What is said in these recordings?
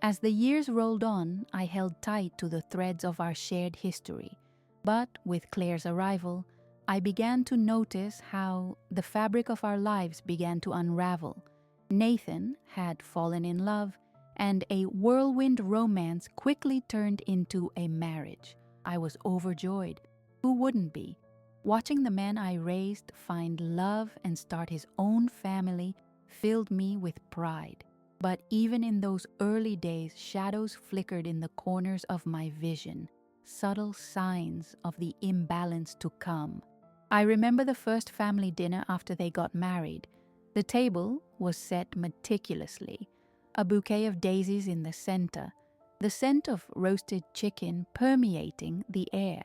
As the years rolled on, I held tight to the threads of our shared history. But with Claire's arrival, I began to notice how the fabric of our lives began to unravel. Nathan had fallen in love, and a whirlwind romance quickly turned into a marriage. I was overjoyed. Who wouldn't be? Watching the man I raised find love and start his own family filled me with pride. But even in those early days, shadows flickered in the corners of my vision, subtle signs of the imbalance to come. I remember the first family dinner after they got married. The table was set meticulously, a bouquet of daisies in the center, the scent of roasted chicken permeating the air.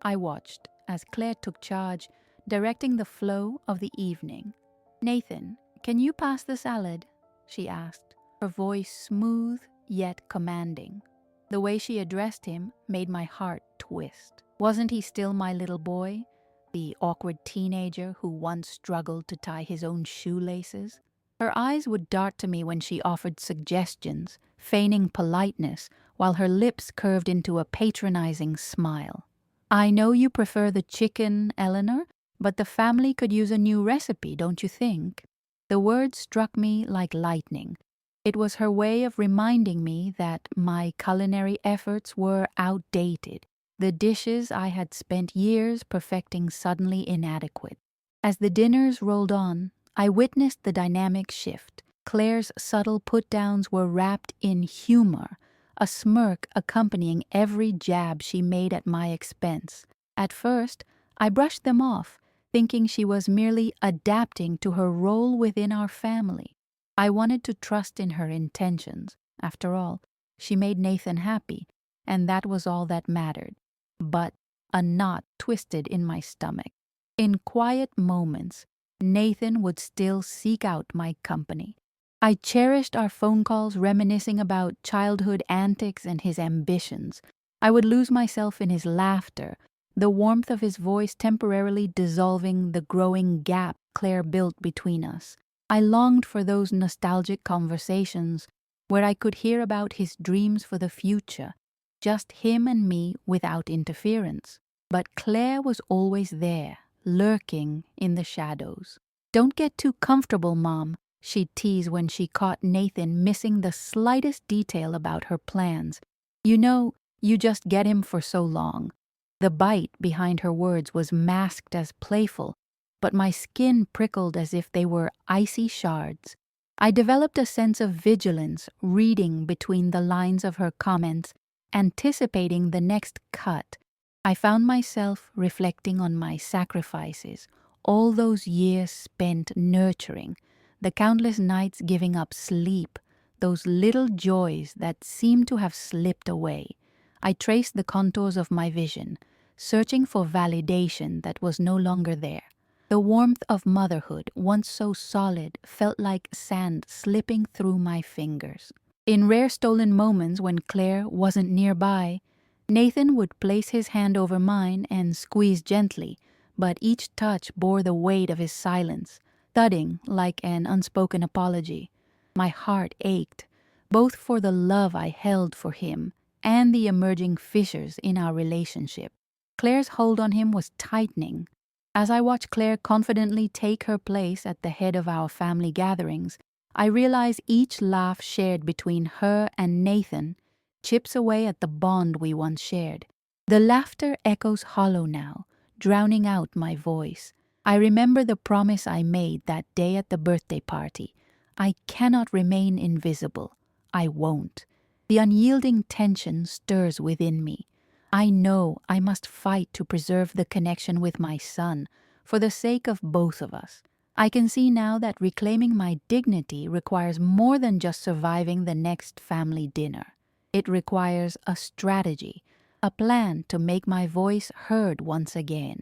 I watched as Claire took charge, directing the flow of the evening. "Nathan, can you pass the salad?" she asked, her voice smooth yet commanding. The way she addressed him made my heart twist. Wasn't he still my little boy, the awkward teenager who once struggled to tie his own shoelaces? Her eyes would dart to me when she offered suggestions, feigning politeness, while her lips curved into a patronizing smile. "I know you prefer the chicken, Eleanor, but the family could use a new recipe, don't you think?" The words struck me like lightning. It was her way of reminding me that my culinary efforts were outdated, the dishes I had spent years perfecting suddenly inadequate. As the dinners rolled on, I witnessed the dynamic shift. Claire's subtle put-downs were wrapped in humor, a smirk accompanying every jab she made at my expense. At first, I brushed them off, thinking she was merely adapting to her role within our family. I wanted to trust in her intentions. After all, she made Nathan happy, and that was all that mattered. But a knot twisted in my stomach. In quiet moments, Nathan would still seek out my company. I cherished our phone calls reminiscing about childhood antics and his ambitions. I would lose myself in his laughter, the warmth of his voice temporarily dissolving the growing gap Claire built between us. I longed for those nostalgic conversations where I could hear about his dreams for the future, just him and me without interference. But Claire was always there, lurking in the shadows. "Don't get too comfortable, Mom," she'd tease when she caught Nathan missing the slightest detail about her plans. "You know, you just get him for so long." The bite behind her words was masked as playful, but my skin prickled as if they were icy shards. I developed a sense of vigilance, reading between the lines of her comments, anticipating the next cut. I found myself reflecting on my sacrifices, all those years spent nurturing, the countless nights giving up sleep, those little joys that seemed to have slipped away. I traced the contours of my vision, searching for validation that was no longer there. The warmth of motherhood, once so solid, felt like sand slipping through my fingers. In rare stolen moments when Claire wasn't nearby, Nathan would place his hand over mine and squeeze gently, but each touch bore the weight of his silence, thudding like an unspoken apology. My heart ached, both for the love I held for him and the emerging fissures in our relationship. Claire's hold on him was tightening. As I watched Claire confidently take her place at the head of our family gatherings, I realized each laugh shared between her and Nathan chips away at the bond we once shared. The laughter echoes hollow now, drowning out my voice. I remember the promise I made that day at the birthday party. I cannot remain invisible. I won't. The unyielding tension stirs within me. I know I must fight to preserve the connection with my son, for the sake of both of us. I can see now that reclaiming my dignity requires more than just surviving the next family dinner. It requires a strategy, a plan to make my voice heard once again.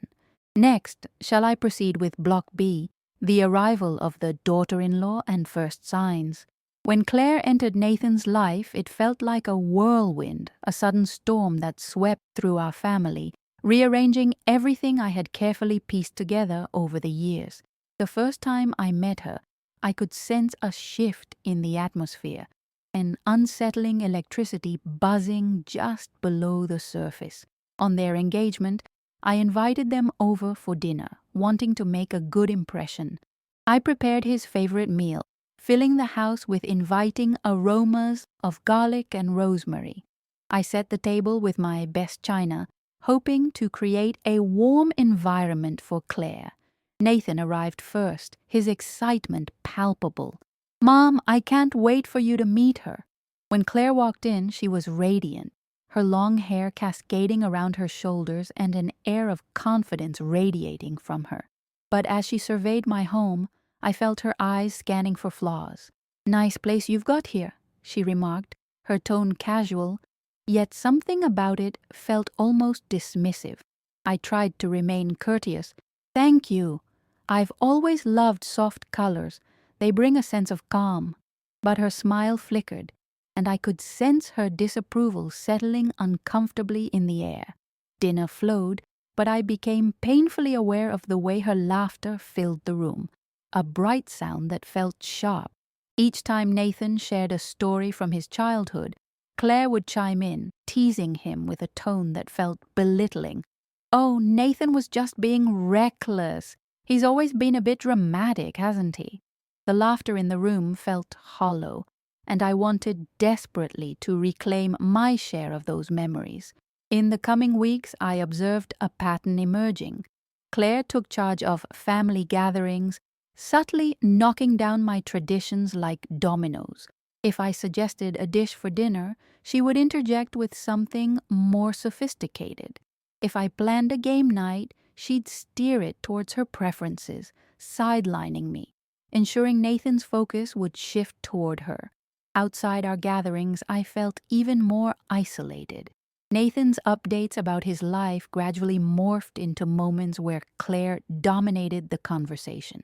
Next, shall I proceed with Block B, the arrival of the daughter-in-law and first signs? When Claire entered Nathan's life, it felt like a whirlwind, a sudden storm that swept through our family, rearranging everything I had carefully pieced together over the years. The first time I met her, I could sense a shift in the atmosphere. an unsettling electricity buzzing just below the surface. On their engagement, I invited them over for dinner, wanting to make a good impression. I prepared his favorite meal, filling the house with inviting aromas of garlic and rosemary. I set the table with my best china, hoping to create a warm environment for Claire. Nathan arrived first, his excitement palpable. "Mom, I can't wait for you to meet her." When Claire walked in, she was radiant, her long hair cascading around her shoulders and an air of confidence radiating from her. But as she surveyed my home, I felt her eyes scanning for flaws. "Nice place you've got here," she remarked, her tone casual, yet something about it felt almost dismissive. I tried to remain courteous. "Thank you. I've always loved soft colors. They bring a sense of calm." But her smile flickered, and I could sense her disapproval settling uncomfortably in the air. Dinner flowed, but I became painfully aware of the way her laughter filled the room, a bright sound that felt sharp. Each time Nathan shared a story from his childhood, Claire would chime in, teasing him with a tone that felt belittling. "Oh, Nathan was just being reckless. He's always been a bit dramatic, hasn't he?" The laughter in the room felt hollow, and I wanted desperately to reclaim my share of those memories. In the coming weeks, I observed a pattern emerging. Claire took charge of family gatherings, subtly knocking down my traditions like dominoes. If I suggested a dish for dinner, she would interject with something more sophisticated. If I planned a game night, she'd steer it towards her preferences, sidelining me, ensuring Nathan's focus would shift toward her. Outside our gatherings, I felt even more isolated. Nathan's updates about his life gradually morphed into moments where Claire dominated the conversation.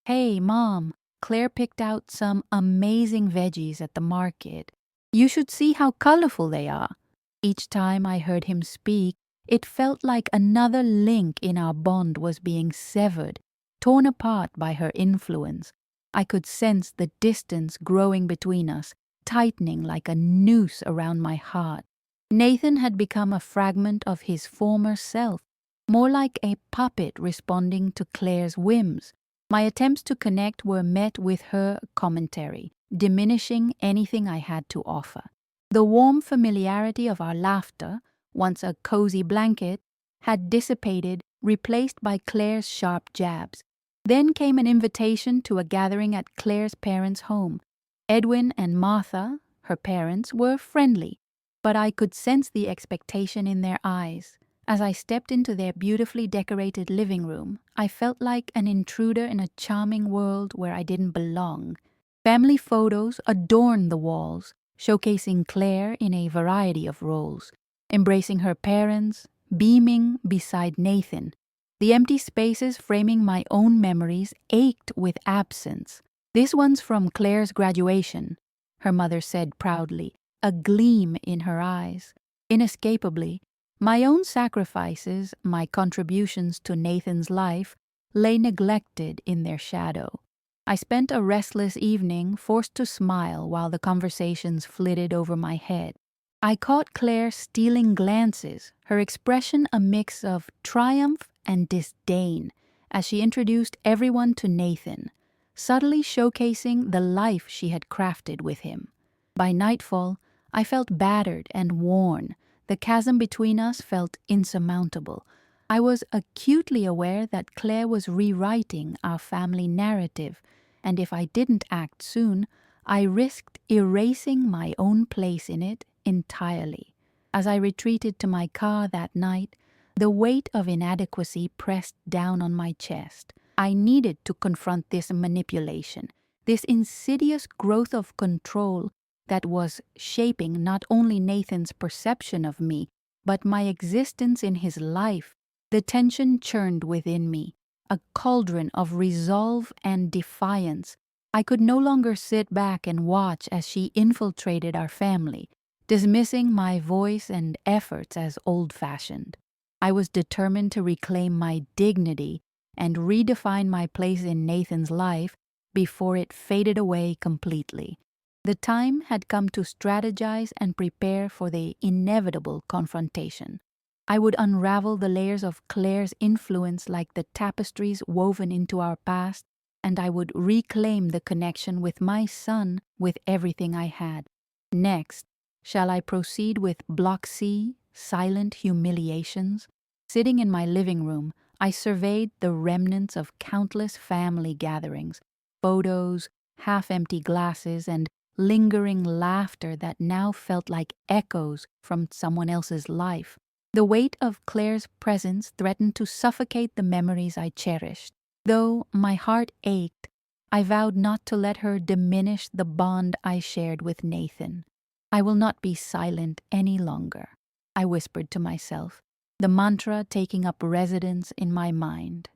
"Hey, Mom, Claire picked out some amazing veggies at the market. You should see how colorful they are." Each time I heard him speak, it felt like another link in our bond was being severed, torn apart by her influence. I could sense the distance growing between us, tightening like a noose around my heart. Nathan had become a fragment of his former self, more like a puppet responding to Claire's whims. My attempts to connect were met with her commentary, diminishing anything I had to offer. The warm familiarity of our laughter, once a cozy blanket, had dissipated, replaced by Claire's sharp jabs. Then came an invitation to a gathering at Claire's parents' home. Edwin and Martha, her parents, were friendly, but I could sense the expectation in their eyes. As I stepped into their beautifully decorated living room, I felt like an intruder in a charming world where I didn't belong. Family photos adorned the walls, showcasing Claire in a variety of roles, embracing her parents, beaming beside Nathan. The empty spaces framing my own memories ached with absence. "This one's from Claire's graduation," her mother said proudly, a gleam in her eyes. Inescapably, my own sacrifices, my contributions to Nathan's life, lay neglected in their shadow. I spent a restless evening, forced to smile while the conversations flitted over my head. I caught Claire stealing glances, her expression a mix of triumph and disdain, as she introduced everyone to Nathan, subtly showcasing the life she had crafted with him. By nightfall, I felt battered and worn. The chasm between us felt insurmountable. I was acutely aware that Claire was rewriting our family narrative, and if I didn't act soon, I risked erasing my own place in it entirely. As I retreated to my car that night, the weight of inadequacy pressed down on my chest. I needed to confront this manipulation, this insidious growth of control that was shaping not only Nathan's perception of me, but my existence in his life. The tension churned within me, a cauldron of resolve and defiance. I could no longer sit back and watch as she infiltrated our family, dismissing my voice and efforts as old-fashioned. I was determined to reclaim my dignity and redefine my place in Nathan's life before it faded away completely. The time had come to strategize and prepare for the inevitable confrontation. I would unravel the layers of Claire's influence like the tapestries woven into our past, and I would reclaim the connection with my son with everything I had. Next, shall I proceed with Block C, silent humiliations? Sitting in my living room, I surveyed the remnants of countless family gatherings, photos, half-empty glasses, and lingering laughter that now felt like echoes from someone else's life. The weight of Claire's presence threatened to suffocate the memories I cherished. Though my heart ached, I vowed not to let her diminish the bond I shared with Nathan. I will not be silent any longer, I whispered to myself, the mantra taking up residence in my mind.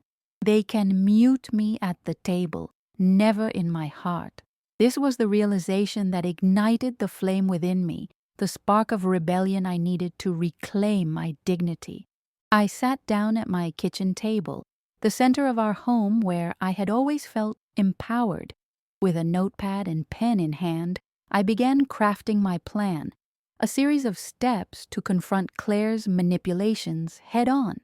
They can mute me at the table, never in my heart. This was the realization that ignited the flame within me, the spark of rebellion I needed to reclaim my dignity. I sat down at my kitchen table, the center of our home where I had always felt empowered. With a notepad and pen in hand, I began crafting my plan, a series of steps to confront Claire's manipulations head on.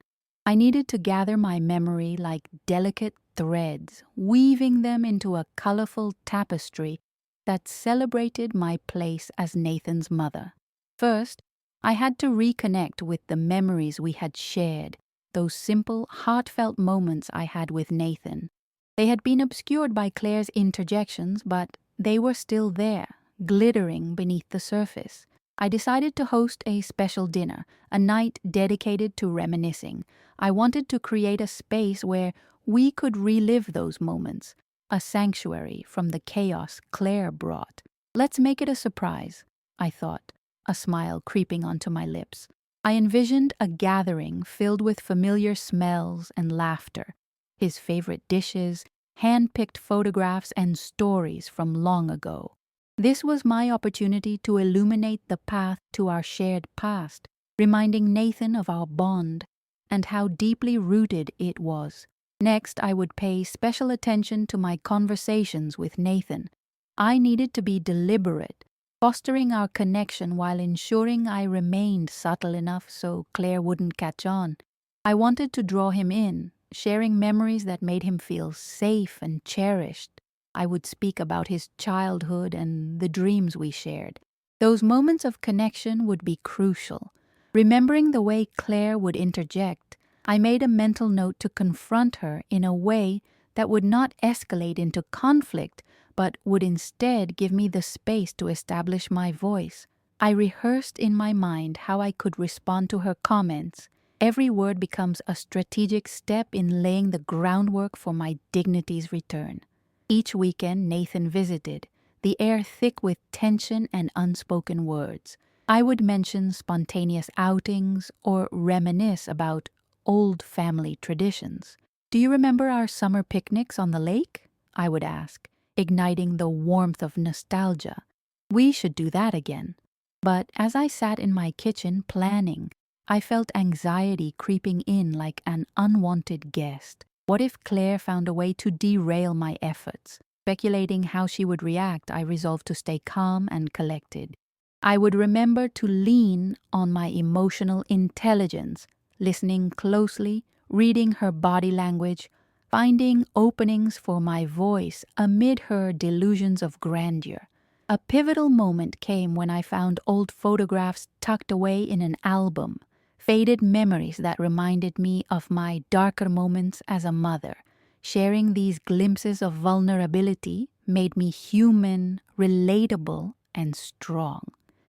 I needed to gather my memory like delicate threads, weaving them into a colorful tapestry that celebrated my place as Nathan's mother. First, I had to reconnect with the memories we had shared, those simple, heartfelt moments I had with Nathan. They had been obscured by Claire's interjections, but they were still there, glittering beneath the surface. I decided to host a special dinner, a night dedicated to reminiscing. I wanted to create a space where we could relive those moments, a sanctuary from the chaos Claire brought. Let's make it a surprise, I thought, a smile creeping onto my lips. I envisioned a gathering filled with familiar smells and laughter, his favorite dishes, hand-picked photographs, and stories from long ago. This was my opportunity to illuminate the path to our shared past, reminding Nathan of our bond and how deeply rooted it was. Next, I would pay special attention to my conversations with Nathan. I needed to be deliberate, fostering our connection while ensuring I remained subtle enough so Claire wouldn't catch on. I wanted to draw him in, sharing memories that made him feel safe and cherished. I would speak about his childhood and the dreams we shared. Those moments of connection would be crucial. Remembering the way Claire would interject, I made a mental note to confront her in a way that would not escalate into conflict, but would instead give me the space to establish my voice. I rehearsed in my mind how I could respond to her comments. Every word becomes a strategic step in laying the groundwork for my dignity's return. Each weekend Nathan visited, the air thick with tension and unspoken words. I would mention spontaneous outings or reminisce about old family traditions. "Do you remember our summer picnics on the lake?" I would ask, igniting the warmth of nostalgia. We should do that again. But as I sat in my kitchen planning, I felt anxiety creeping in like an unwanted guest. What if Claire found a way to derail my efforts? Speculating how she would react, I resolved to stay calm and collected. I would remember to lean on my emotional intelligence, listening closely, reading her body language, finding openings for my voice amid her delusions of grandeur. A pivotal moment came when I found old photographs tucked away in an album, faded memories that reminded me of my darker moments as a mother. Sharing these glimpses of vulnerability made me human, relatable, and strong.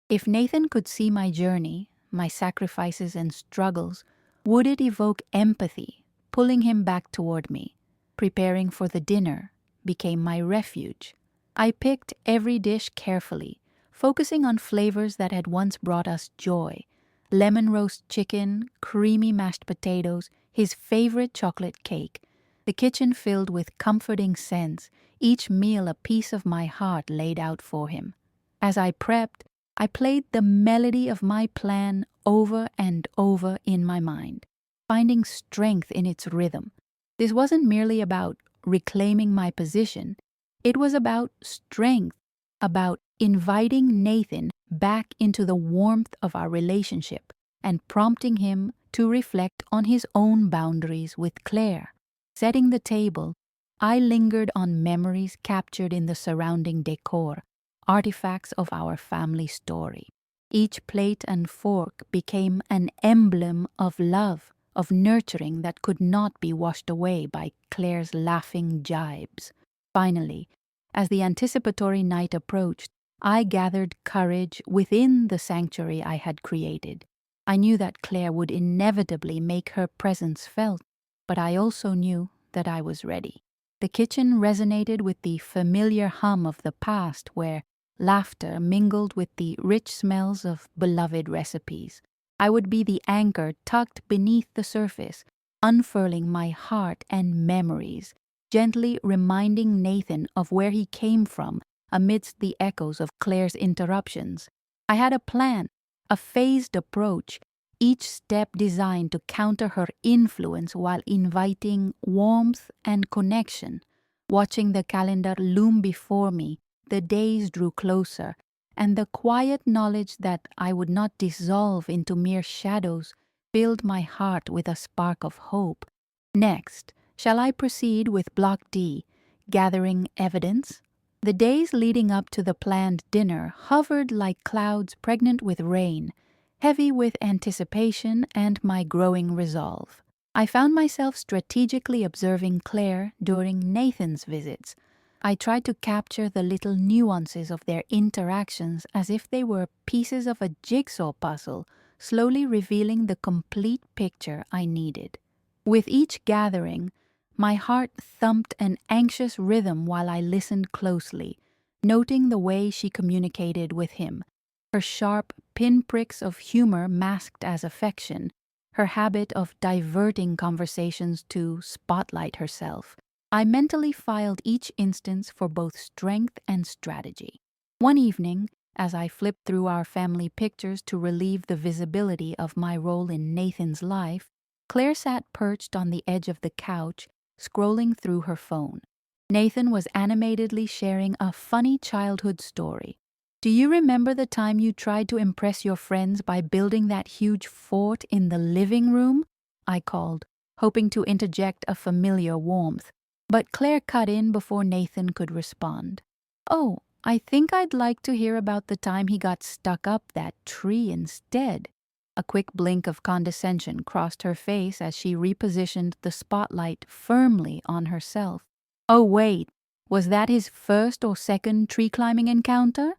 If Nathan could see my journey, my sacrifices and struggles, would it evoke empathy, pulling him back toward me? Preparing for the dinner became my refuge. I picked every dish carefully, focusing on flavors that had once brought us joy. Lemon roast chicken, creamy mashed potatoes, his favorite chocolate cake. The kitchen filled with comforting scents, each meal a piece of my heart laid out for him. As I prepped, I played the melody of my plan over and over in my mind, finding strength in its rhythm. This wasn't merely about reclaiming my position. It was about strength, about inviting Nathan back into the warmth of our relationship and prompting him to reflect on his own boundaries with Claire. Setting the table, I lingered on memories captured in the surrounding decor, artifacts of our family story. Each plate and fork became an emblem of love, of nurturing that could not be washed away by Claire's laughing jibes. Finally, as the anticipatory night approached, I gathered courage within the sanctuary I had created. I knew that Claire would inevitably make her presence felt, but I also knew that I was ready. The kitchen resonated with the familiar hum of the past, where laughter mingled with the rich smells of beloved recipes. I would be the anchor tucked beneath the surface, unfurling my heart and memories, gently reminding Nathan of where he came from amidst the echoes of Claire's interruptions. I had a plan, a phased approach, each step designed to counter her influence while inviting warmth and connection. Watching the calendar loom before me, the days drew closer, and the quiet knowledge that I would not dissolve into mere shadows filled my heart with a spark of hope. Next, shall I proceed with Block D, gathering evidence? The days leading up to the planned dinner hovered like clouds pregnant with rain, heavy with anticipation and my growing resolve. I found myself strategically observing Claire during Nathan's visits. I tried to capture the little nuances of their interactions as if they were pieces of a jigsaw puzzle, slowly revealing the complete picture I needed. With each gathering, my heart thumped an anxious rhythm while I listened closely, noting the way she communicated with him, her sharp pinpricks of humor masked as affection, her habit of diverting conversations to spotlight herself. I mentally filed each instance for both strength and strategy. One evening, as I flipped through our family pictures to relieve the visibility of my role in Nathan's life, Claire sat perched on the edge of the couch, scrolling through her phone. Nathan was animatedly sharing a funny childhood story. "Do you remember the time you tried to impress your friends by building that huge fort in the living room?" I called, hoping to interject a familiar warmth. But Claire cut in before Nathan could respond. "Oh, I think I'd like to hear about the time he got stuck up that tree instead." A quick blink of condescension crossed her face as she repositioned the spotlight firmly on herself. "Oh wait, was that his first or second tree-climbing encounter?"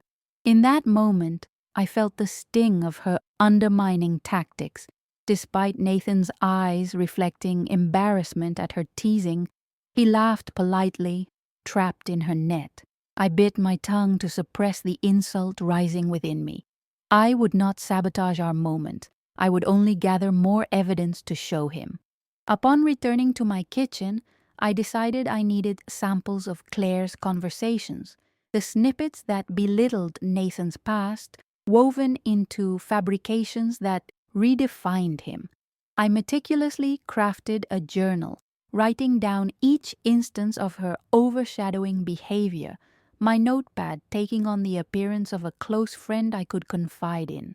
In that moment, I felt the sting of her undermining tactics. Despite Nathan's eyes reflecting embarrassment at her teasing, he laughed politely, trapped in her net. I bit my tongue to suppress the insult rising within me. I would not sabotage our moment. I would only gather more evidence to show him. Upon returning to my kitchen, I decided I needed samples of Claire's conversations, the snippets that belittled Nathan's past, woven into fabrications that redefined him. I meticulously crafted a journal, writing down each instance of her overshadowing behavior, my notepad taking on the appearance of a close friend I could confide in.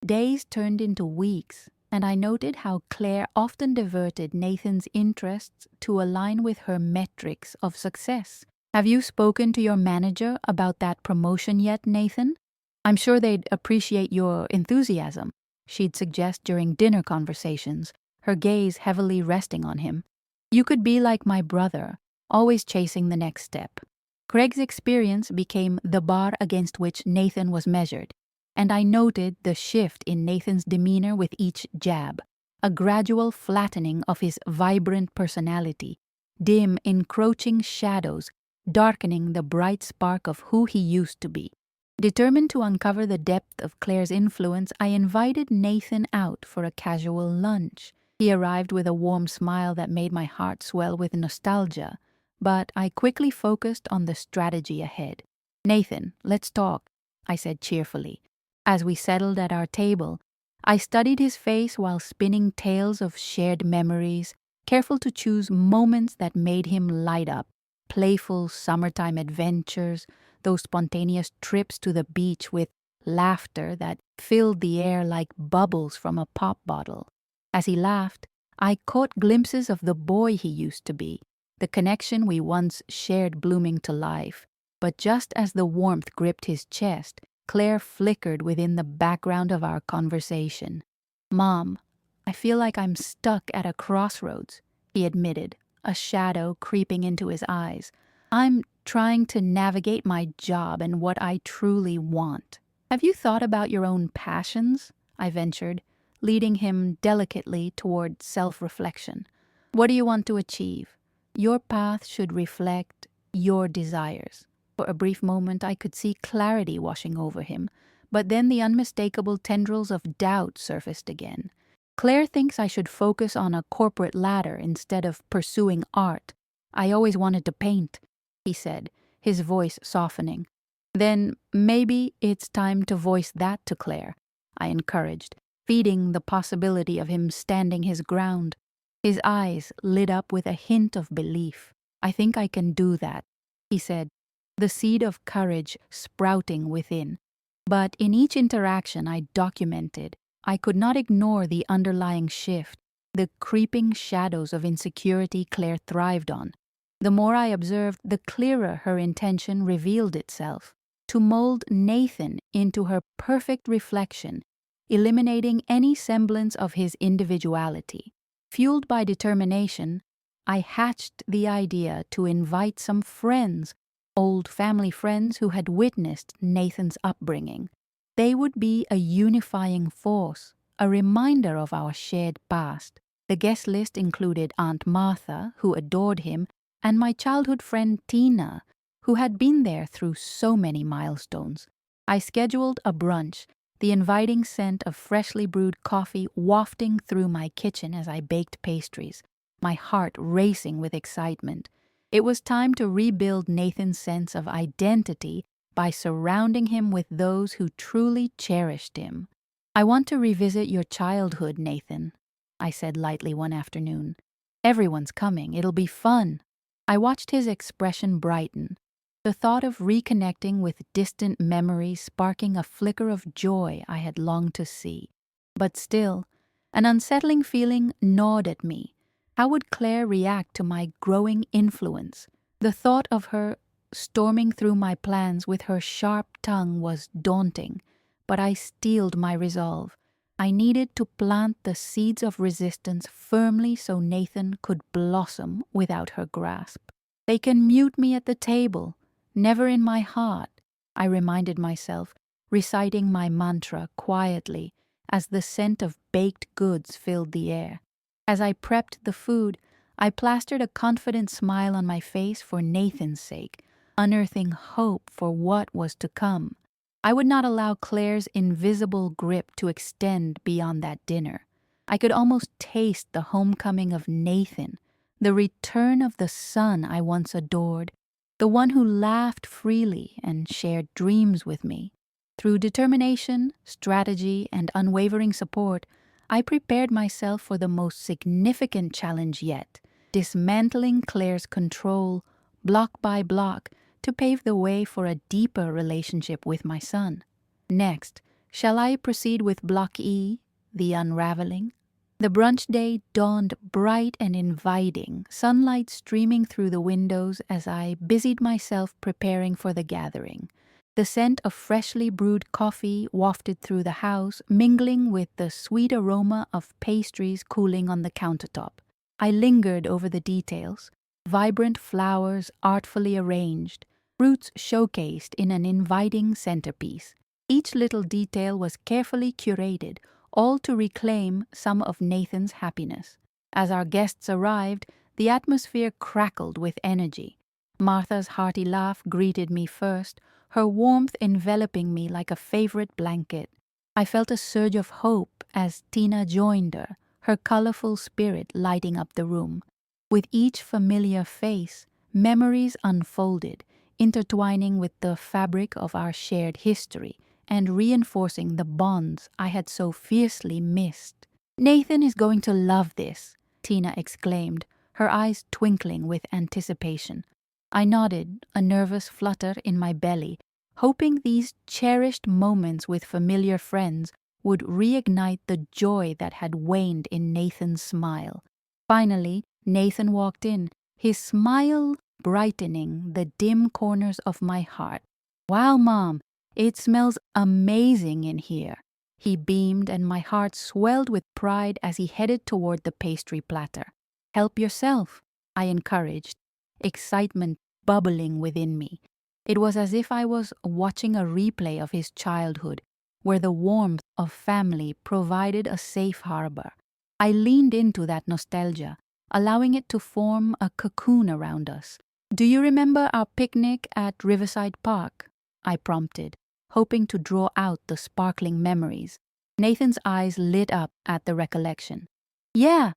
Days turned into weeks, and I noted how Claire often diverted Nathan's interests to align with her metrics of success. "Have you spoken to your manager about that promotion yet, Nathan? I'm sure they'd appreciate your enthusiasm," she'd suggest during dinner conversations, her gaze heavily resting on him. "You could be like my brother, always chasing the next step." Craig's experience became the bar against which Nathan was measured, and I noted the shift in Nathan's demeanor with each jab, a gradual flattening of his vibrant personality, dim, encroaching shadows darkening the bright spark of who he used to be. Determined to uncover the depth of Claire's influence, I invited Nathan out for a casual lunch. He arrived with a warm smile that made my heart swell with nostalgia, but I quickly focused on the strategy ahead. "Nathan, let's talk," I said cheerfully. As we settled at our table, I studied his face while spinning tales of shared memories, careful to choose moments that made him light up. Playful summertime adventures, those spontaneous trips to the beach with laughter that filled the air like bubbles from a pop bottle. As he laughed, I caught glimpses of the boy he used to be, the connection we once shared blooming to life. But just as the warmth gripped his chest, Claire flickered within the background of our conversation. "Mom, I feel like I'm stuck at a crossroads," he admitted, a shadow creeping into his eyes. "I'm trying to navigate my job and what I truly want." "Have you thought about your own passions?" I ventured, leading him delicately toward self-reflection. "What do you want to achieve? Your path should reflect your desires." For a brief moment I could see clarity washing over him, but then the unmistakable tendrils of doubt surfaced again. "Claire thinks I should focus on a corporate ladder instead of pursuing art. I always wanted to paint," he said, his voice softening. "Then maybe it's time to voice that to Claire," I encouraged, feeding the possibility of him standing his ground. His eyes lit up with a hint of belief. "I think I can do that," he said, the seed of courage sprouting within. But in each interaction I documented, I could not ignore the underlying shift, the creeping shadows of insecurity Claire thrived on. The more I observed, the clearer her intention revealed itself, to mold Nathan into her perfect reflection, eliminating any semblance of his individuality. Fueled by determination, I hatched the idea to invite some friends, old family friends who had witnessed Nathan's upbringing. They would be a unifying force, a reminder of our shared past. The guest list included Aunt Martha, who adored him, and my childhood friend Tina, who had been there through so many milestones. I scheduled a brunch, the inviting scent of freshly brewed coffee wafting through my kitchen as I baked pastries, my heart racing with excitement. It was time to rebuild Nathan's sense of identity by surrounding him with those who truly cherished him. "I want to revisit your childhood, Nathan," I said lightly one afternoon. "Everyone's coming. It'll be fun." I watched his expression brighten, the thought of reconnecting with distant memories sparking a flicker of joy I had longed to see. But still, an unsettling feeling gnawed at me. How would Claire react to my growing influence? The thought of her storming through my plans with her sharp tongue was daunting, but I steeled my resolve. I needed to plant the seeds of resistance firmly so Nathan could blossom without her grasp. "They can mute me at the table, never in my heart," I reminded myself, reciting my mantra quietly as the scent of baked goods filled the air. As I prepped the food, I plastered a confident smile on my face for Nathan's sake, unearthing hope for what was to come. I would not allow Claire's invisible grip to extend beyond that dinner. I could almost taste the homecoming of Nathan, the return of the son I once adored, the one who laughed freely and shared dreams with me. Through determination, strategy, and unwavering support, I prepared myself for the most significant challenge yet, dismantling Claire's control, block by block, to pave the way for a deeper relationship with my son. Next, shall I proceed with Block E, the unraveling? The brunch day dawned bright and inviting, sunlight streaming through the windows as I busied myself preparing for the gathering. The scent of freshly brewed coffee wafted through the house, mingling with the sweet aroma of pastries cooling on the countertop. I lingered over the details, vibrant flowers artfully arranged, fruits showcased in an inviting centerpiece. Each little detail was carefully curated, all to reclaim some of Nathan's happiness. As our guests arrived, the atmosphere crackled with energy. Martha's hearty laugh greeted me first, her warmth enveloping me like a favorite blanket. I felt a surge of hope as Tina joined her colorful spirit lighting up the room. With each familiar face, memories unfolded, intertwining with the fabric of our shared history and reinforcing the bonds I had so fiercely missed. "Nathan is going to love this," Tina exclaimed, her eyes twinkling with anticipation. I nodded, a nervous flutter in my belly, hoping these cherished moments with familiar friends would reignite the joy that had waned in Nathan's smile. Finally, Nathan walked in, his smile brightening the dim corners of my heart. "Wow, Mom, it smells amazing in here." He beamed, and my heart swelled with pride as he headed toward the pastry platter. "Help yourself," I encouraged, excitement bubbling within me. It was as if I was watching a replay of his childhood, where the warmth of family provided a safe harbor. I leaned into that nostalgia, allowing it to form a cocoon around us. "Do you remember our picnic at Riverside Park?" I prompted, hoping to draw out the sparkling memories. Nathan's eyes lit up at the recollection. "Yeah,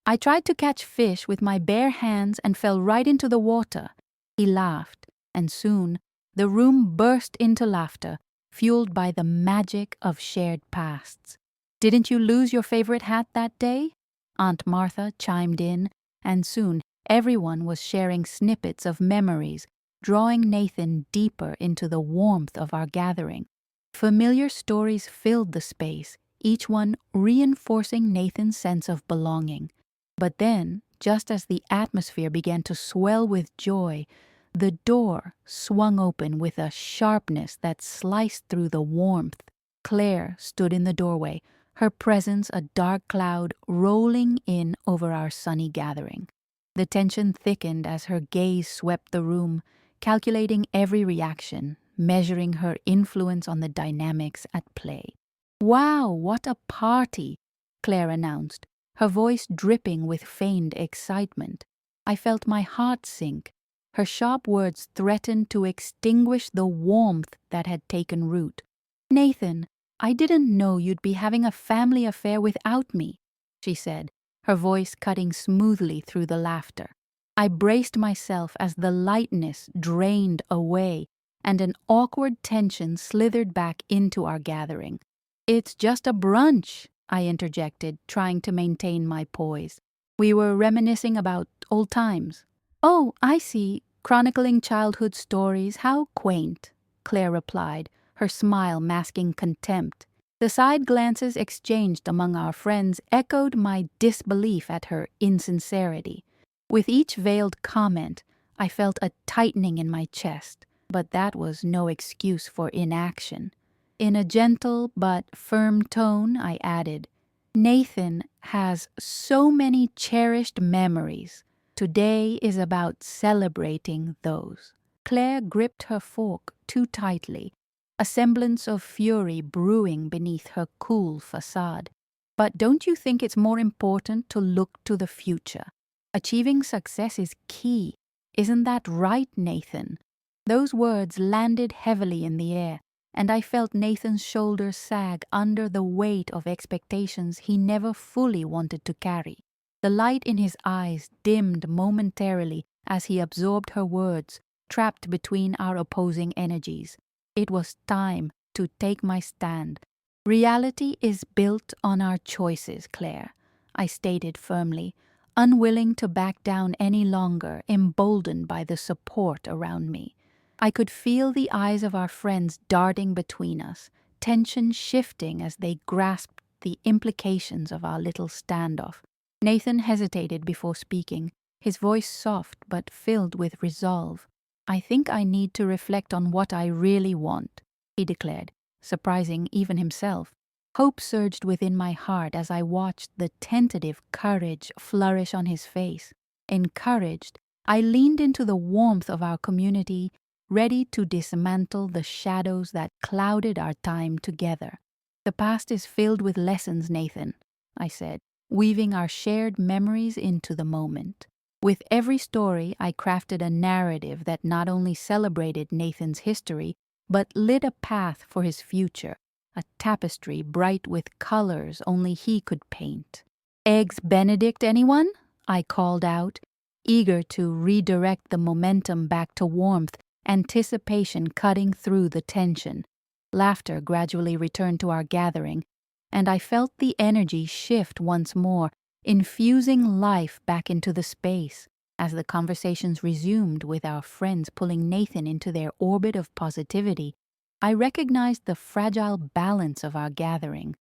I tried to catch fish with my bare hands and fell right into the water." He laughed, and soon the room burst into laughter, fueled by the magic of shared pasts. "Didn't you lose your favorite hat that day?" Aunt Martha chimed in, and soon everyone was sharing snippets of memories, drawing Nathan deeper into the warmth of our gathering. Familiar stories filled the space, each one reinforcing Nathan's sense of belonging. But then, just as the atmosphere began to swell with joy, the door swung open with a sharpness that sliced through the warmth. Claire stood in the doorway, her presence a dark cloud rolling in over our sunny gathering. The tension thickened as her gaze swept the room, calculating every reaction, measuring her influence on the dynamics at play. "Wow, what a party!" Claire announced, her voice dripping with feigned excitement. I felt my heart sink. Her sharp words threatened to extinguish the warmth that had taken root. "Nathan, I didn't know you'd be having a family affair without me," she said, her voice cutting smoothly through the laughter. I braced myself as the lightness drained away and an awkward tension slithered back into our gathering. "It's just a brunch," I interjected, trying to maintain my poise. "We were reminiscing about old times." "Oh, I see. Chronicling childhood stories. How quaint," Claire replied, her smile masking contempt. The side glances exchanged among our friends echoed my disbelief at her insincerity. With each veiled comment, I felt a tightening in my chest, but that was no excuse for inaction. In a gentle but firm tone, I added, "Nathan has so many cherished memories. Today is about celebrating those." Claire gripped her fork too tightly, a semblance of fury brewing beneath her cool facade. "But don't you think it's more important to look to the future? Achieving success is key. Isn't that right, Nathan?" Those words landed heavily in the air, and I felt Nathan's shoulders sag under the weight of expectations he never fully wanted to carry. The light in his eyes dimmed momentarily as he absorbed her words, trapped between our opposing energies. It was time to take my stand. "Reality is built on our choices, Claire," I stated firmly, unwilling to back down any longer, emboldened by the support around me. I could feel the eyes of our friends darting between us, tension shifting as they grasped the implications of our little standoff. Nathan hesitated before speaking, his voice soft but filled with resolve. "I think I need to reflect on what I really want," he declared, surprising even himself. Hope surged within my heart as I watched the tentative courage flourish on his face. Encouraged, I leaned into the warmth of our community, ready to dismantle the shadows that clouded our time together. "The past is filled with lessons, Nathan," I said, weaving our shared memories into the moment. With every story, I crafted a narrative that not only celebrated Nathan's history, but lit a path for his future, a tapestry bright with colors only he could paint. "Eggs Benedict, anyone?" I called out, eager to redirect the momentum back to warmth, anticipation cutting through the tension. Laughter gradually returned to our gathering, and I felt the energy shift once more, infusing life back into the space. As the conversations resumed with our friends pulling Nathan into their orbit of positivity, I recognized the fragile balance of our gathering.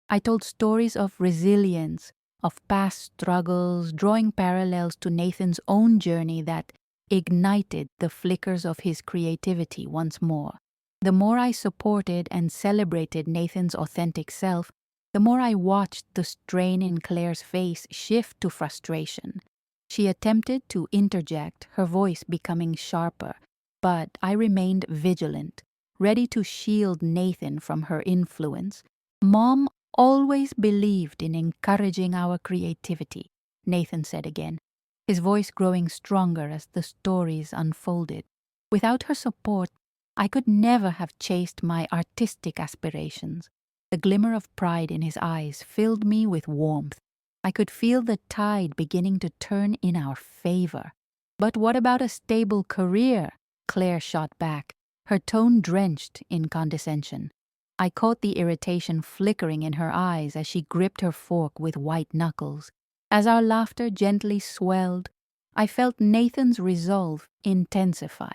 I told stories of resilience, of past struggles, drawing parallels to Nathan's own journey that ignited the flickers of his creativity once more. The more I supported and celebrated Nathan's authentic self, the more I watched the strain in Claire's face shift to frustration. She attempted to interject, her voice becoming sharper, but I remained vigilant, ready to shield Nathan from her influence. Mom always believed in encouraging our creativity, Nathan said again, his voice growing stronger as the stories unfolded. Without her support, I could never have chased my artistic aspirations. The glimmer of pride in his eyes filled me with warmth. I could feel the tide beginning to turn in our favor. But what about a stable career? Claire shot back, her tone drenched in condescension. I caught the irritation flickering in her eyes as she gripped her fork with white knuckles. As our laughter gently swelled, I felt Nathan's resolve intensify.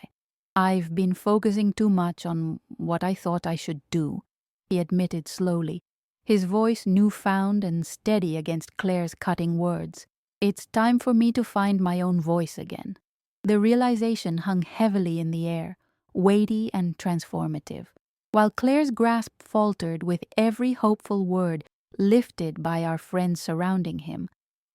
I've been focusing too much on what I thought I should do, he admitted slowly, his voice newfound and steady against Claire's cutting words. It's time for me to find my own voice again. The realization hung heavily in the air, weighty and transformative, while Claire's grasp faltered with every hopeful word lifted by our friends surrounding him.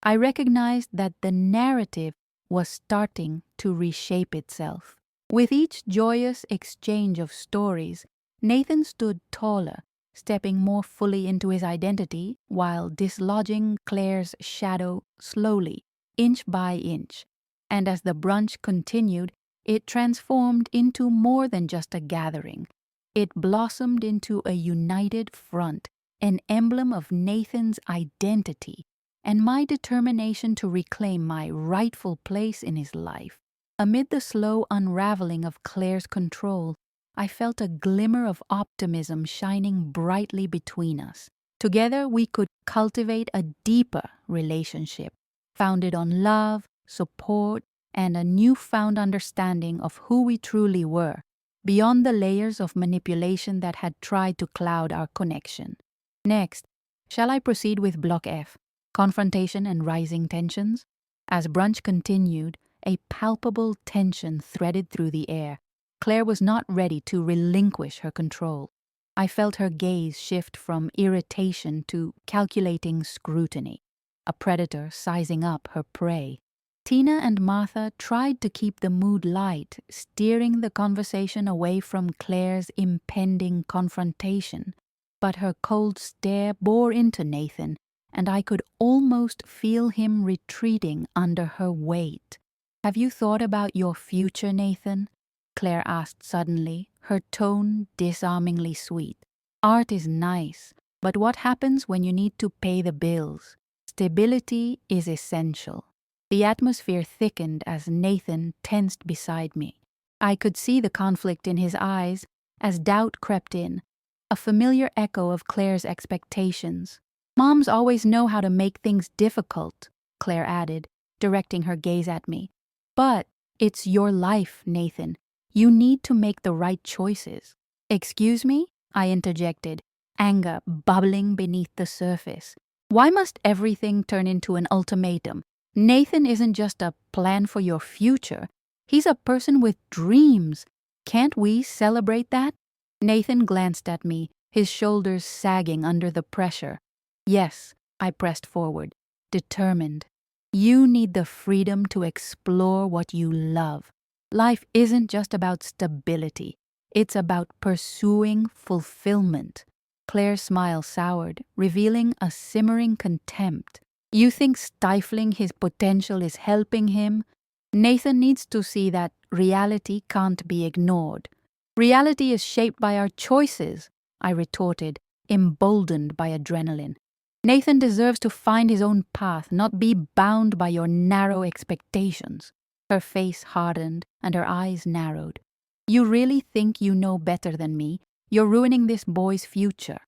I recognized that the narrative was starting to reshape itself. With each joyous exchange of stories, Nathan stood taller, stepping more fully into his identity while dislodging Claire's shadow slowly, inch by inch. And as the brunch continued, it transformed into more than just a gathering. It blossomed into a united front, an emblem of Nathan's identity and my determination to reclaim my rightful place in his life. Amid the slow unraveling of Claire's control, I felt a glimmer of optimism shining brightly between us. Together we could cultivate a deeper relationship, founded on love, support, and a newfound understanding of who we truly were, beyond the layers of manipulation that had tried to cloud our connection. Next, shall I proceed with Block F, confrontation and rising tensions? As brunch continued, a palpable tension threaded through the air. Claire was not ready to relinquish her control. I felt her gaze shift from irritation to calculating scrutiny, a predator sizing up her prey. Tina and Martha tried to keep the mood light, steering the conversation away from Claire's impending confrontation, but her cold stare bore into Nathan, and I could almost feel him retreating under her weight. "Have you thought about your future, Nathan?" Claire asked suddenly, her tone disarmingly sweet. "Art is nice, but what happens when you need to pay the bills? Stability is essential." The atmosphere thickened as Nathan tensed beside me. I could see the conflict in his eyes as doubt crept in, a familiar echo of Claire's expectations. "Moms always know how to make things difficult," Claire added, directing her gaze at me. "But it's your life, Nathan. You need to make the right choices." "Excuse me?" I interjected, anger bubbling beneath the surface. "Why must everything turn into an ultimatum? Nathan isn't just a plan for your future. He's a person with dreams. Can't we celebrate that?" Nathan glanced at me, his shoulders sagging under the pressure. "Yes," I pressed forward, determined. "You need the freedom to explore what you love. Life isn't just about stability. It's about pursuing fulfillment." Claire's smile soured, revealing a simmering contempt. "You think stifling his potential is helping him? Nathan needs to see that reality can't be ignored." "Reality is shaped by our choices," I retorted, emboldened by adrenaline. "Nathan deserves to find his own path, not be bound by your narrow expectations." Her face hardened and her eyes narrowed. "You really think you know better than me? You're ruining this boy's future."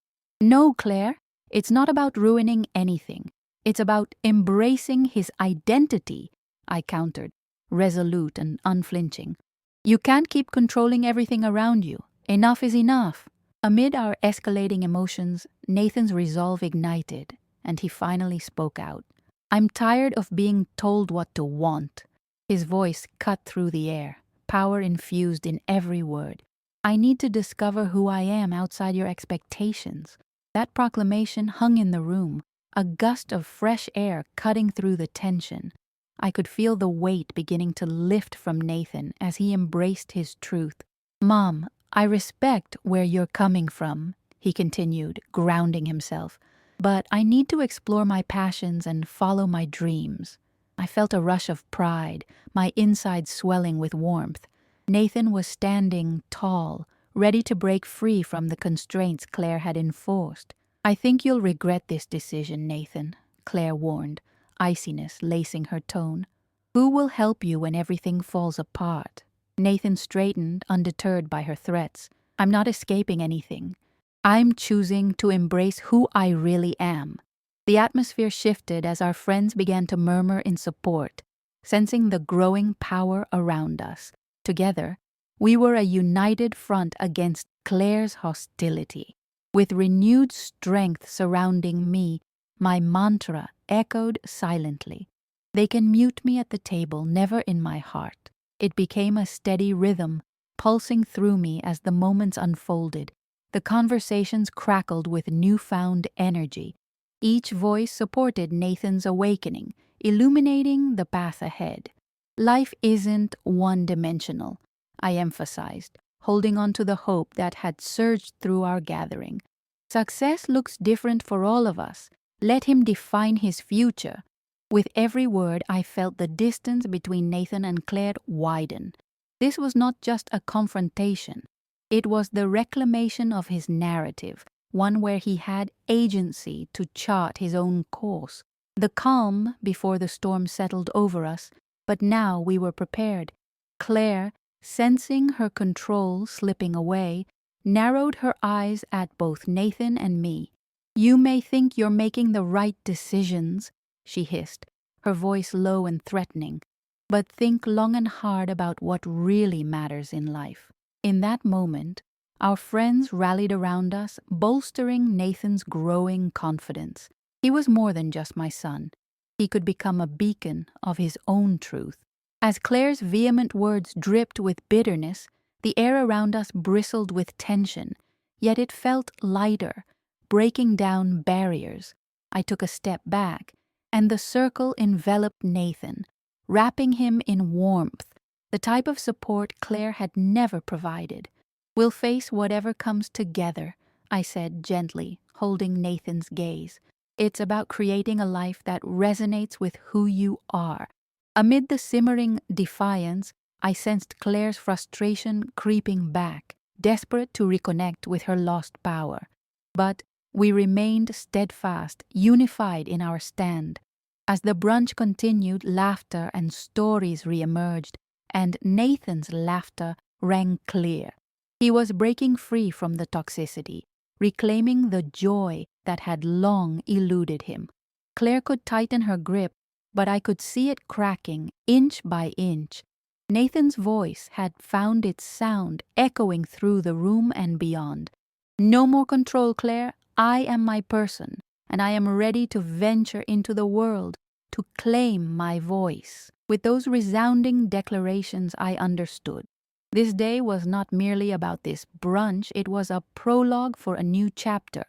"No, Claire, it's not about ruining anything. It's about embracing his identity," I countered, resolute and unflinching. "You can't keep controlling everything around you. Enough is enough." Amid our escalating emotions, Nathan's resolve ignited, and he finally spoke out. "I'm tired of being told what to want." His voice cut through the air, power infused in every word. "I need to discover who I am outside your expectations." That proclamation hung in the room, a gust of fresh air cutting through the tension. I could feel the weight beginning to lift from Nathan as he embraced his truth. "Mom, I respect where you're coming from," he continued, grounding himself, "but I need to explore my passions and follow my dreams." I felt a rush of pride, my insides swelling with warmth. Nathan was standing tall, ready to break free from the constraints Claire had enforced. "I think you'll regret this decision, Nathan," Claire warned, iciness lacing her tone. "Who will help you when everything falls apart?" Nathan straightened, undeterred by her threats. "I'm not escaping anything. I'm choosing to embrace who I really am." The atmosphere shifted as our friends began to murmur in support, sensing the growing power around us. Together, we were a united front against Claire's hostility. With renewed strength surrounding me, my mantra echoed silently. "They can mute me at the table, never in my heart." It became a steady rhythm, pulsing through me as the moments unfolded. The conversations crackled with newfound energy. Each voice supported Nathan's awakening, illuminating the path ahead. "Life isn't one-dimensional," I emphasized, holding on to the hope that had surged through our gathering. "Success looks different for all of us. Let him define his future." With every word, I felt the distance between Nathan and Claire widen. This was not just a confrontation. It was the reclamation of his narrative, one where he had agency to chart his own course. The calm before the storm settled over us, but now we were prepared. Claire, sensing her control slipping away, narrowed her eyes at both Nathan and me. "You may think you're making the right decisions," she hissed, her voice low and threatening, "but think long and hard about what really matters in life." In that moment, our friends rallied around us, bolstering Nathan's growing confidence. He was more than just my son. He could become a beacon of his own truth. As Claire's vehement words dripped with bitterness, the air around us bristled with tension, yet it felt lighter, breaking down barriers. I took a step back, and the circle enveloped Nathan, wrapping him in warmth, the type of support Claire had never provided. "We'll face whatever comes together," I said gently, holding Nathan's gaze. "It's about creating a life that resonates with who you are." Amid the simmering defiance, I sensed Claire's frustration creeping back, desperate to reconnect with her lost power. But we remained steadfast, unified in our stand. As the brunch continued, laughter and stories re-emerged, and Nathan's laughter rang clear. He was breaking free from the toxicity, reclaiming the joy that had long eluded him. Claire could tighten her grip, but I could see it cracking inch by inch. Nathan's voice had found its sound echoing through the room and beyond. "No more control, Claire. I am my person, and I am ready to venture into the world, to claim my voice." With those resounding declarations, I understood. This day was not merely about this brunch, it was a prologue for a new chapter,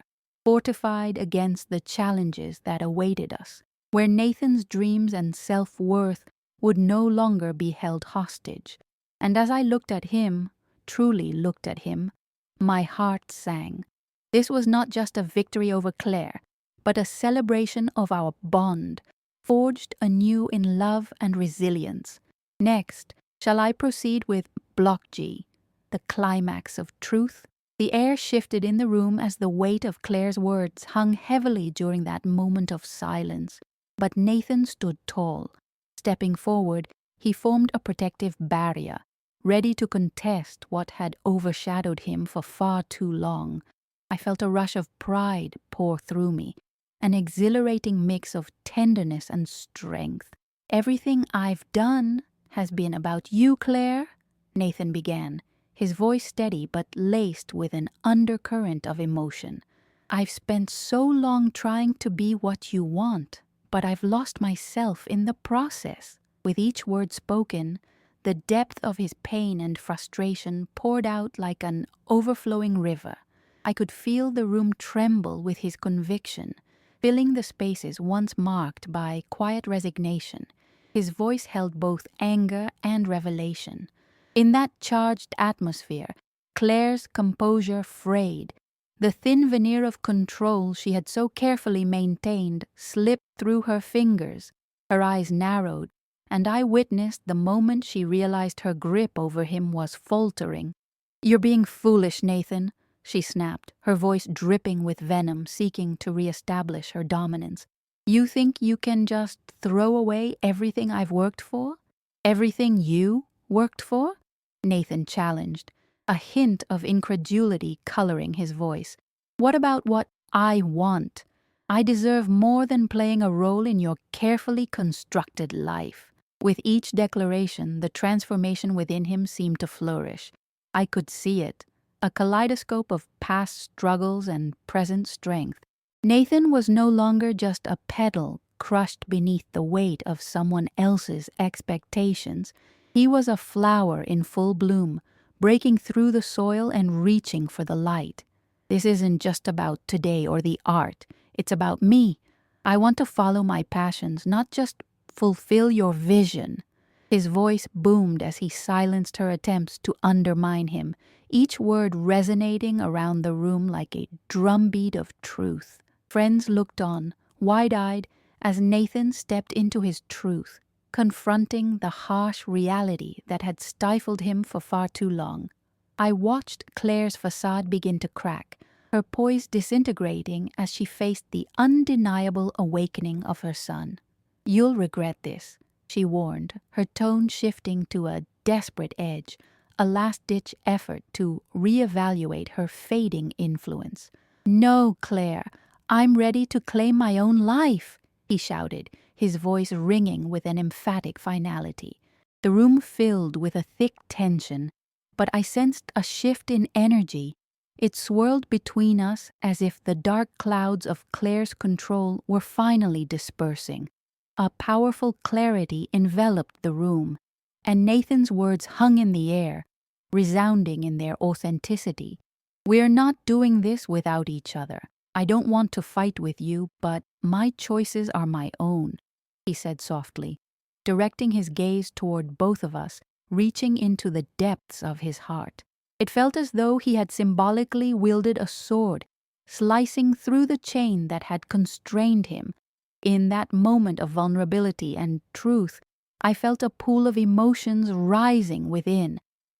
fortified against the challenges that awaited us, where Nathan's dreams and self-worth would no longer be held hostage. And as I looked at him, truly looked at him, my heart sang. This was not just a victory over Claire, but a celebration of our bond, forged anew in love and resilience. Next, shall I proceed with Block G, the climax of truth? The air shifted in the room as the weight of Claire's words hung heavily during that moment of silence. But Nathan stood tall. Stepping forward, he formed a protective barrier, ready to contest what had overshadowed him for far too long. I felt a rush of pride pour through me, an exhilarating mix of tenderness and strength. Everything I've done has been about you, Claire," Nathan began, his voice steady but laced with an undercurrent of emotion. "I've spent so long trying to be what you want, but I've lost myself in the process." With each word spoken, the depth of his pain and frustration poured out like an overflowing river. I could feel the room tremble with his conviction, filling the spaces once marked by quiet resignation. His voice held both anger and revelation. In that charged atmosphere, Claire's composure frayed. The thin veneer of control she had so carefully maintained slipped through her fingers. Her eyes narrowed, and I witnessed the moment she realized her grip over him was faltering. "You're being foolish, Nathan," she snapped, her voice dripping with venom, seeking to reestablish her dominance. "You think you can just throw away everything I've worked for? Everything you worked for?" Nathan challenged, a hint of incredulity coloring his voice. "What about what I want? I deserve more than playing a role in your carefully constructed life." With each declaration, the transformation within him seemed to flourish. I could see it, a kaleidoscope of past struggles and present strength. Nathan was no longer just a petal crushed beneath the weight of someone else's expectations. He was a flower in full bloom, breaking through the soil and reaching for the light. "This isn't just about today or the art. It's about me. I want to follow my passions, not just fulfill your vision." His voice boomed as he silenced her attempts to undermine him, each word resonating around the room like a drumbeat of truth. Friends looked on, wide-eyed, as Nathan stepped into his truth, confronting the harsh reality that had stifled him for far too long. I watched Claire's facade begin to crack, her poise disintegrating as she faced the undeniable awakening of her son. "You'll regret this," she warned, her tone shifting to a desperate edge, a last-ditch effort to reevaluate her fading influence. "No, Claire, I'm ready to claim my own life," he shouted, his voice ringing with an emphatic finality. The room filled with a thick tension, but I sensed a shift in energy. It swirled between us as if the dark clouds of Claire's control were finally dispersing. A powerful clarity enveloped the room, and Nathan's words hung in the air, resounding in their authenticity. "We're not doing this without each other. I don't want to fight with you, but my choices are my own," he said softly, directing his gaze toward both of us, reaching into the depths of his heart. It felt as though he had symbolically wielded a sword, slicing through the chain that had constrained him. In that moment of vulnerability and truth, I felt a pool of emotions rising within.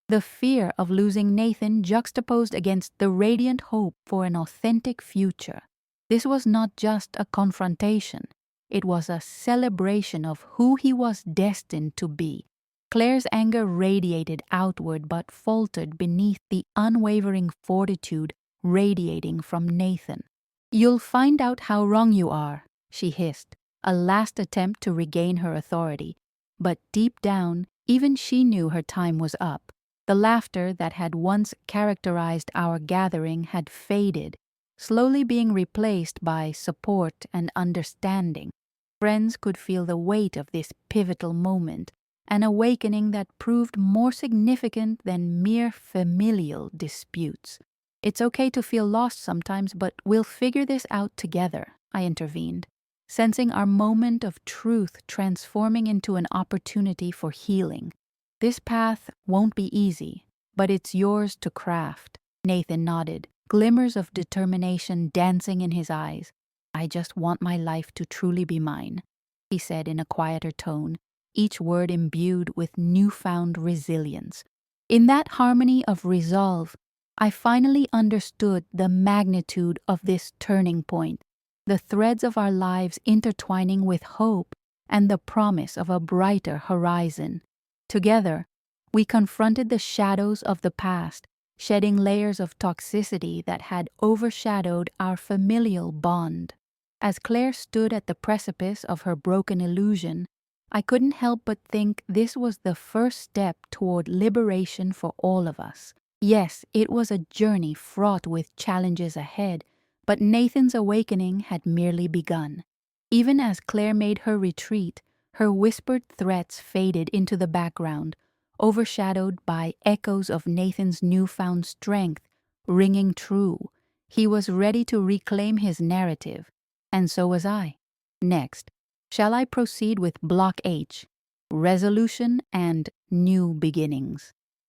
The fear of losing Nathan juxtaposed against the radiant hope for an authentic future. This was not just a confrontation. It was a celebration of who he was destined to be. Claire's anger radiated outward but faltered beneath the unwavering fortitude radiating from Nathan. "You'll find out how wrong you are," she hissed, a last attempt to regain her authority. But deep down, even she knew her time was up. The laughter that had once characterized our gathering had faded, slowly being replaced by support and understanding. Friends could feel the weight of this pivotal moment, an awakening that proved more significant than mere familial disputes. "It's okay to feel lost sometimes, but we'll figure this out together," I intervened, sensing our moment of truth transforming into an opportunity for healing. "This path won't be easy, but it's yours to craft." Nathan nodded, glimmers of determination dancing in his eyes. "I just want my life to truly be mine," he said in a quieter tone, each word imbued with newfound resilience. In that harmony of resolve, I finally understood the magnitude of this turning point, the threads of our lives intertwining with hope and the promise of a brighter horizon. Together, we confronted the shadows of the past, shedding layers of toxicity that had overshadowed our familial bond. As Claire stood at the precipice of her broken illusion, I couldn't help but think this was the first step toward liberation for all of us. Yes, it was a journey fraught with challenges ahead, but Nathan's awakening had merely begun. Even as Claire made her retreat, her whispered threats faded into the background, overshadowed by echoes of Nathan's newfound strength ringing true. He was ready to reclaim his narrative, and so was I. Next, shall I proceed with Block H, resolution and new beginnings?